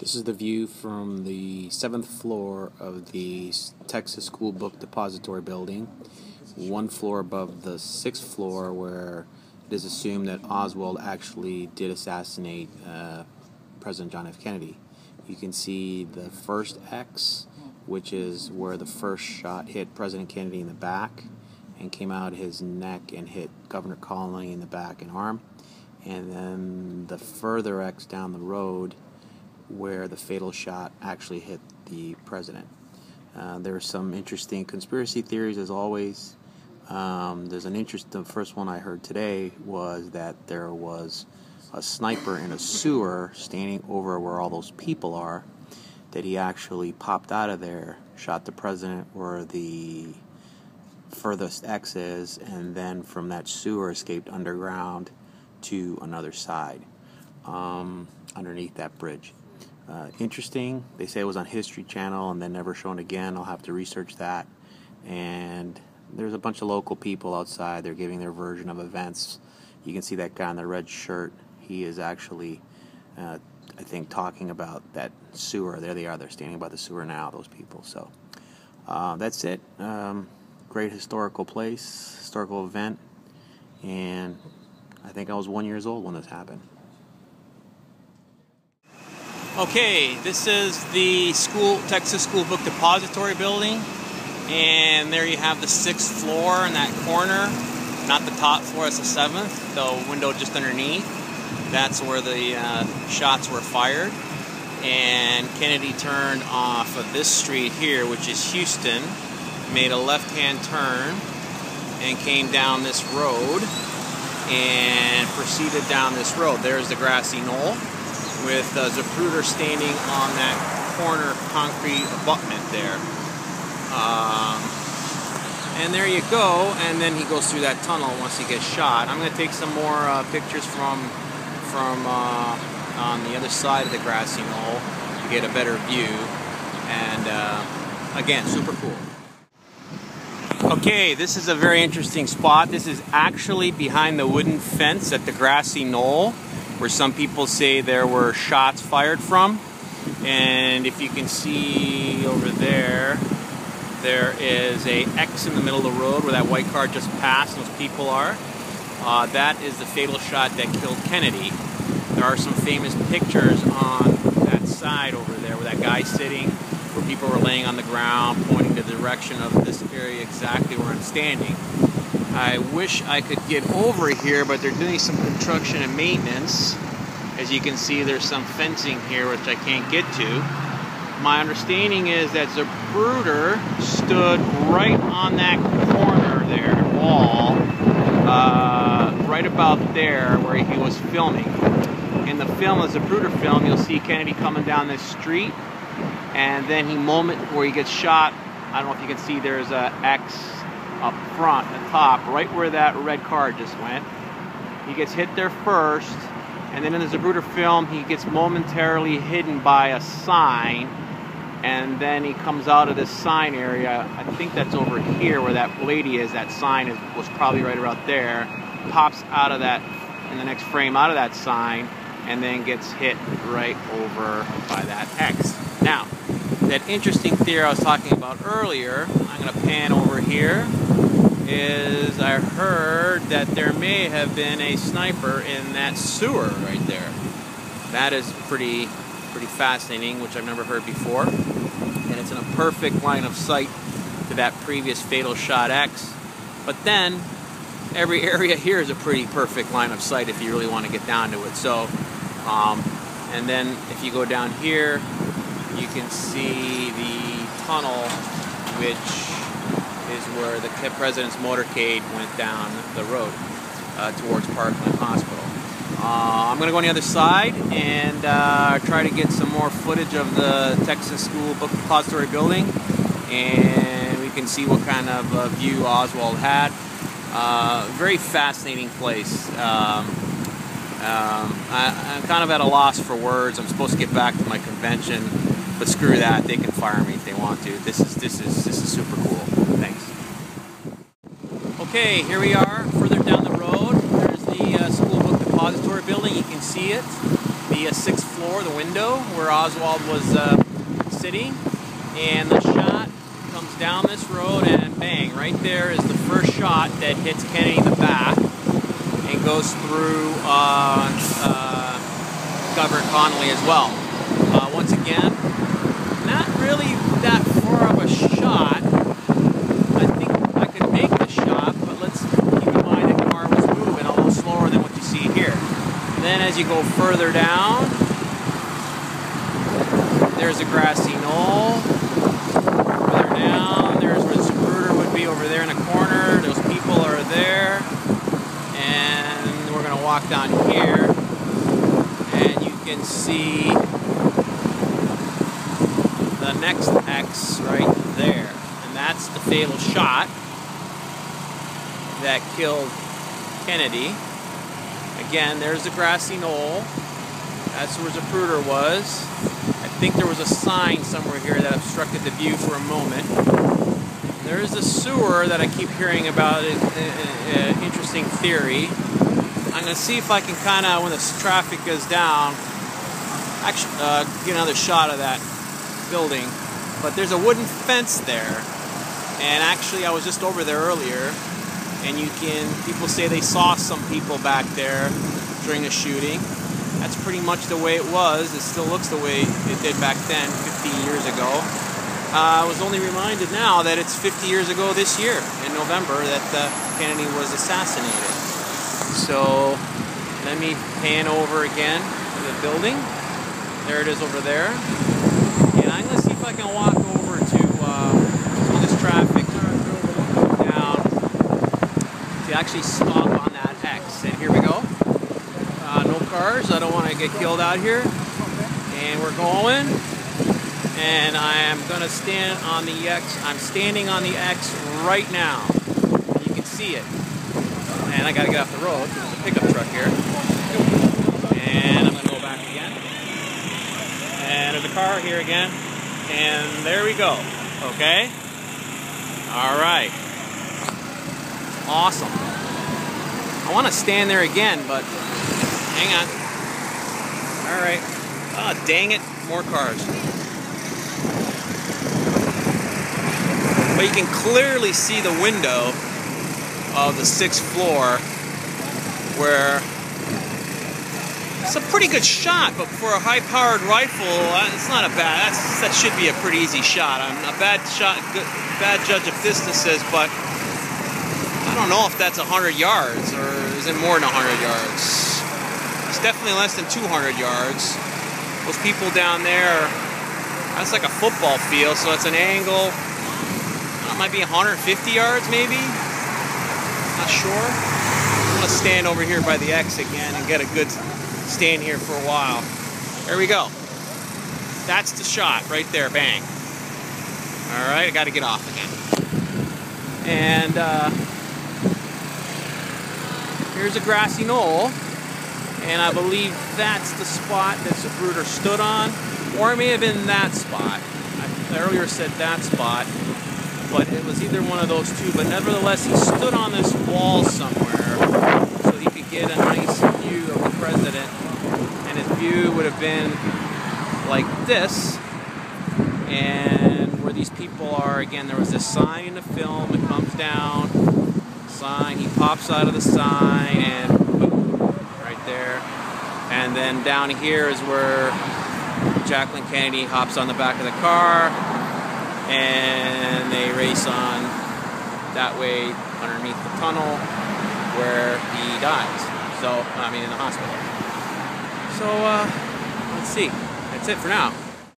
This is the view from the 7th floor of the Texas School Book Depository building, one floor above the 6th floor, where it is assumed that Oswald actually did assassinate President John F. Kennedy. You can see the first X, which is where the first shot hit President Kennedy in the back and came out his neck and hit Governor Connally in the back and arm. And then the further X down the road, where the fatal shot actually hit the president. There are some interesting conspiracy theories, as always. The first one I heard today was that there was a sniper in a sewer standing over where all those people are, that he actually popped out of there, shot the president where the furthest X is, and then from that sewer escaped underground to another side, underneath that bridge. Interesting. They say it was on History Channel and then never shown again. I'll have to research that. And there's a bunch of local people outside. They're giving their version of events. You can see that guy in the red shirt. He is actually, I think, talking about that sewer. There they are. They're standing by the sewer now, those people. So that's it. Great historical place, historical event. And I think I was 1 year old when this happened. Okay, this is the Texas School Book Depository building, and there you have the 6th floor in that corner, not the top floor, it's the 7th, the window just underneath. That's where the shots were fired, and Kennedy turned off of this street here, which is Houston, made a left-hand turn, and came down this road, and proceeded down this road. There's the grassy knoll, with Zapruder standing on that corner concrete abutment there. And there you go, and then he goes through that tunnel once he gets shot. I'm going to take some more pictures from on the other side of the grassy knoll to get a better view. And again, super cool. Okay, this is a very interesting spot. This is actually behind the wooden fence at the grassy knoll, where some people say there were shots fired from. And if you can see over there, there is a X in the middle of the road where that white car just passed, those people are. That is the fatal shot that killed Kennedy. There are some famous pictures on that side over there where that guy's sitting, where people were laying on the ground, pointing to the direction of this area exactly where I'm standing. I wish I could get over here, but they're doing some construction and maintenance. As you can see, there's some fencing here which I can't get to. My understanding is that Zapruder stood right on that corner there, wall, right about there where he was filming. In the film, the Zapruder film, you'll see Kennedy coming down this street, and then where he gets shot, I don't know if you can see, there's a X up front, the top, right where that red car just went. He gets hit there first, and then in the Zapruder film, he gets momentarily hidden by a sign, and then he comes out of this sign area. I think that's over here where that lady is. That sign was probably right about there. Pops out of that, in the next frame, out of that sign, and then gets hit right over by that X. Now, that interesting theory I was talking about earlier, I'm going to pan over here, is I heard that there may have been a sniper in that sewer right there. That is pretty fascinating, which I've never heard before. And it's in a perfect line of sight to that previous fatal shot X. But then, every area here is a pretty perfect line of sight if you really want to get down to it. So, and then if you go down here, you can see the tunnel, which is where the president's motorcade went down the road towards Parkland Hospital. I'm going to go on the other side and try to get some more footage of the Texas School Book Depository building, and we can see what kind of view Oswald had. Very fascinating place. I'm kind of at a loss for words. I'm supposed to get back to my convention, but screw that. They can fire me if they want to. This is super cool. Thanks. Okay, here we are, further down the road. There's the School Book Depository building. You can see it. via 6th floor, the window where Oswald was sitting, and the shot comes down this road and bang, right there is the first shot that hits Kennedy in the back and goes through Governor Connolly as well. Once again, not really that far of a shot. I think I could make the shot, but let's keep in mind that the car was moving a little slower than what you see here. Then as you go further down, there's a grassy knoll. Further down, there's where the Zapruder would be over there in the corner. Those people are there. And we're going to walk down here. And you can see the next X right there. And that's the fatal shot that killed Kennedy. Again, there's the grassy knoll. That's where Zapruder was. I think there was a sign somewhere here that obstructed the view for a moment. There's the sewer that I keep hearing about, an interesting theory. I'm going to see if I can kind of, when the traffic goes down, actually get another shot of that building. But there's a wooden fence there. And actually I was just over there earlier, and people say they saw some people back there during the shooting. That's pretty much the way it was. It still looks the way it did back then, 50 years ago. I was only reminded now that it's 50 years ago this year, in November, that Kennedy was assassinated. So, let me pan over again to the building. There it is over there. And I'm going to see if I can walk over to some of this traffic down to actually stop on that X. And here we go. No cars. I don't want to get killed out here. And we're going. And I am going to stand on the X. I'm standing on the X right now. You can see it. And I got to get off the road. There's a pickup truck here. And I'm going to go back again. And there's a car here again. And there we go. Okay? All right. Awesome. I want to stand there again, but hang on. All right. Oh, dang it. More cars. But you can clearly see the window of the 6th floor, where it's a pretty good shot, but for a high-powered rifle, it's not a bad. That should be a pretty easy shot. I'm a bad judge of distances, but I don't know if that's 100 yards or is it more than 100 yards. It's definitely less than 200 yards. Those people down there, that's like a football field, so it's an angle. It might be 150 yards, maybe. Not sure. I'm gonna stand over here by the X again and get a good stand here for a while. There we go. That's the shot right there. Bang. All right, I got to get off again. And here's a grassy knoll, and I believe that's the spot that Zapruder stood on, or it may have been that spot. I earlier said that spot, but it was either one of those two. But nevertheless, he stood on this wall somewhere so he could get a nice view of the president, and his view would have been like this. And where these people are, again, there was this sign in the film. It comes down, sign. He pops out of the sign, and boom, right there. And then down here is where Jacqueline Kennedy hops on the back of the car, and they race on that way underneath the tunnel where he dies. So, I mean, in the hospital. So, let's see. That's it for now.